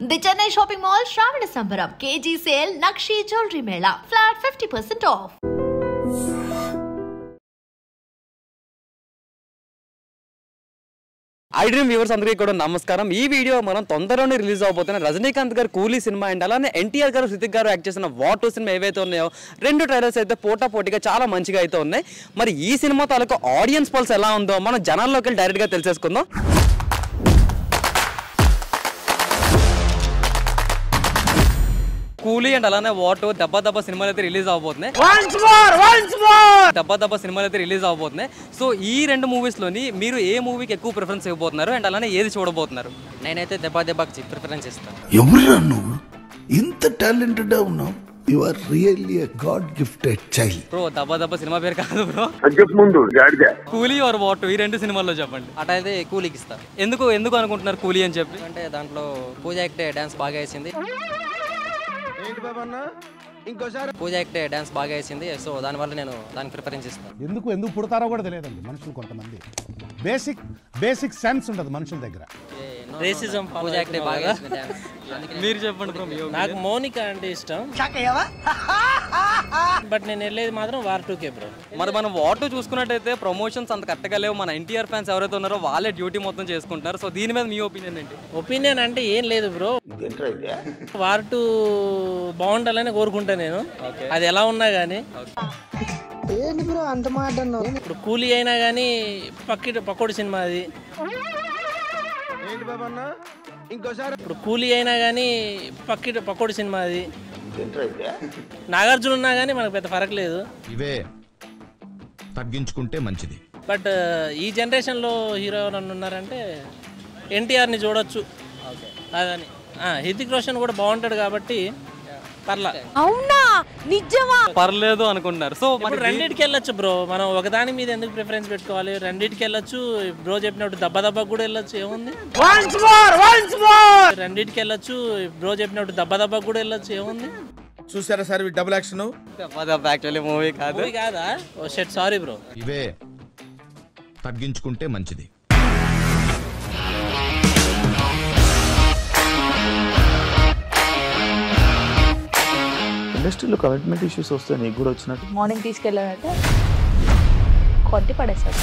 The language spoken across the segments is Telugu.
The Chennai Shopping Mall Shravana Sambaram KG Sale Nakshi Jewelry Mela Flat 50% off. IDream viewers అందరికీ కూడా నమస్కారం. ఈ వీడియో మనం తొందరలోనే రిలీజ్ అవబోతున్న రజనీకాంత్ గారు కూలీ సినిమా అండ్ అలానే ఎన్టీఆర్ గారు హృతిక్ గారు యాక్ట్ చేసిన వార్ 2 సినిమా ఏవైతే ఉన్నాయో రెండు ట్రైలర్స్ అయితే పోటాపోటీగా చాలా మంచిగా అయితే ఉన్నాయి. మరి ఈ సినిమా తాలూకు ఆడియన్స్ పల్స్ ఎలా ఉందో మనం జనాల్లోకి వెళ్ళి డైరెక్ట్గా తెలిసేసుకుందాం. కూలీ అండ్ అలానే వార్ 2 దెబ్బ సినిమాలు అయితే రిలీజ్ అవబోతున్నాయి. దెబ్బ సినిమాలు అయితే రిలీజ్ అవబోతున్నాయి. సో ఈ రెండు మూవీస్ లోని మీరు ఏ మూవీకి ఎక్కువ ప్రిఫరెన్స్ ఇవ్వబోతున్నారు అండ్ అలానే ఏది చూడబోతున్నారు? నేనైతే దెబ్బకి ప్రిఫరెన్స్ ఇస్తాను. ఎవరురా నువ్వు ఇంత టాలెంటెడ్ ఉన్నావు? You are really a god gifted child. Bro దెబ్బ సినిమా పేరు కాదు బ్రో, ముందు కూలీ ఆర్ వార్ 2 ఈ రెండు సినిమాల్లో చెప్పండి. అటైతే కూలీకి ఇస్తాను. ఎందుకు అనుకుంటున్నారు కూలీ అని చెప్పి? అంటే దాంట్లో పూజ యాక్టే డాన్స్ బాగా వేసింది. పూజ యాక్టే డాన్స్ బాగా వేసింది. సో దానివల్ల నేను దానికి ప్రిఫరెన్స్ ఇస్తాను. ఎందుకు పుడతారో కూడా తెలియదండి మనుషులు. కొంతమంది బేసిక్ సెన్స్ ఉండదు మనుషుల దగ్గర. రేసిజం పూజ యాక్టే బాగా వేసింది డాన్స్. మీరు చెప్పండి బ్రో. నాకు మౌనిక అంటే ఇష్టం, బట్ నేను వెళ్ళేది మాత్రం వార్ 2కే బ్రో. మరి మనం వార్ 2 చూసుకున్నట్టయితే ప్రమోషన్స్ అంత కరెక్ట్గా లేవు. మన ఎన్టీఆర్ ఫ్యాన్స్ ఎవరైతే ఉన్నారో వాళ్ళే డ్యూటీ మొత్తం చేసుకుంటారు. సో దీని మీద మీ ఒపీనియన్ ఏంటి? ఒపీనియన్ అంటే ఏం లేదు బ్రో, వార్ 2 బాగుండాలని కోరుకుంటా నేను. అది ఎలా ఉన్నా గానీ ఇప్పుడు కూలీ అయినా కానీ పక్కోడి సినిమా అది. ఇప్పుడు కూలీ అయినా కానీ పక్కోడి సినిమా అది. నాగార్జున ఉన్నా కానీ మనకు పెద్ద ఫరక్ లేదు. ఇవే తగ్గించుకుంటే మంచిది. బట్ ఈ జనరేషన్లో హీరో ఎవరన్నా ఉన్నారంటే ఎన్టీఆర్ని చూడొచ్చు. అదని హృతిక్ రోషన్ కూడా బాగుంటాడు కాబట్టి పర్లా. అవునా నిజమా? పర్లేదు అనుకుంటున్నారు. సో మరి రెండింటికి వెళ్ళొచ్చు బ్రో. మనం ఒకదాని మీద ఎందుకు ప్రిఫరెన్స్ పెట్టుకోవాలి? రెండింటికి వెళ్ళొచ్చు. బ్రో చెప్పినట్టు దెబ్బ కూడా వెళ్ళొచ్చు. ఏముంది? రెండింటికి వెళ్ళొచ్చు. బ్రో చెప్పినట్టు దెబ్బ కూడా వెళ్ళొచ్చు. ఏముంది? చూసారా sir double action? Actually movie కాదా? ఓ షెట్ సారీ బ్రో. ఇవే తగ్గించుకుంటే మంచిది. ఇండస్ట్రీలో కమిట్మెంట్ ఇష్యూస్ వస్తే నీకు కూడా వచ్చినట్టు? మార్నింగ్ తీసుకెళ్ళాడంటే కొట్టి పడేసాడు.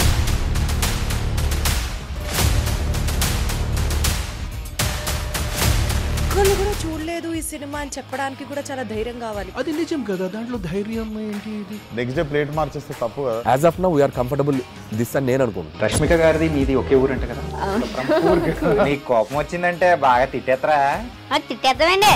ఒక్కళ్ళు కూడా చూడలేదు ఈ సినిమా అని చెప్పడానికి కూడా చాలా ధైర్యం కావాలి. అది నిజం కదా, దాంట్లో ధైర్యం ఏంటి? నెక్స్ట్ డే ప్లేట్ మార్చేస్తే తప్పు కదా. As of now we are comfortable this అని నేను అనుకుంటున్నాను. రష్మిక గారిది మీది ఒకే ఊరు అంట కదా? నీకు కోపం వచ్చిందంటే బాగా తిట్టేత్తరా? తిట్టేద్దామండి.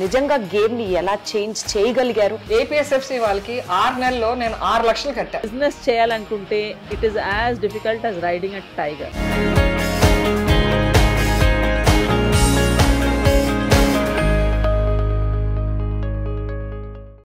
నిజంగా గేమ్ ని ఎలా చేంజ్ చేయగలిగారు? ఏపీఎస్ఎఫ్సి వాళ్ళకి 6 నెలల్లో నేను 6 లక్షలు కట్టా. బిజినెస్ చేయాలనుకుంటే it is as difficult as riding a tiger.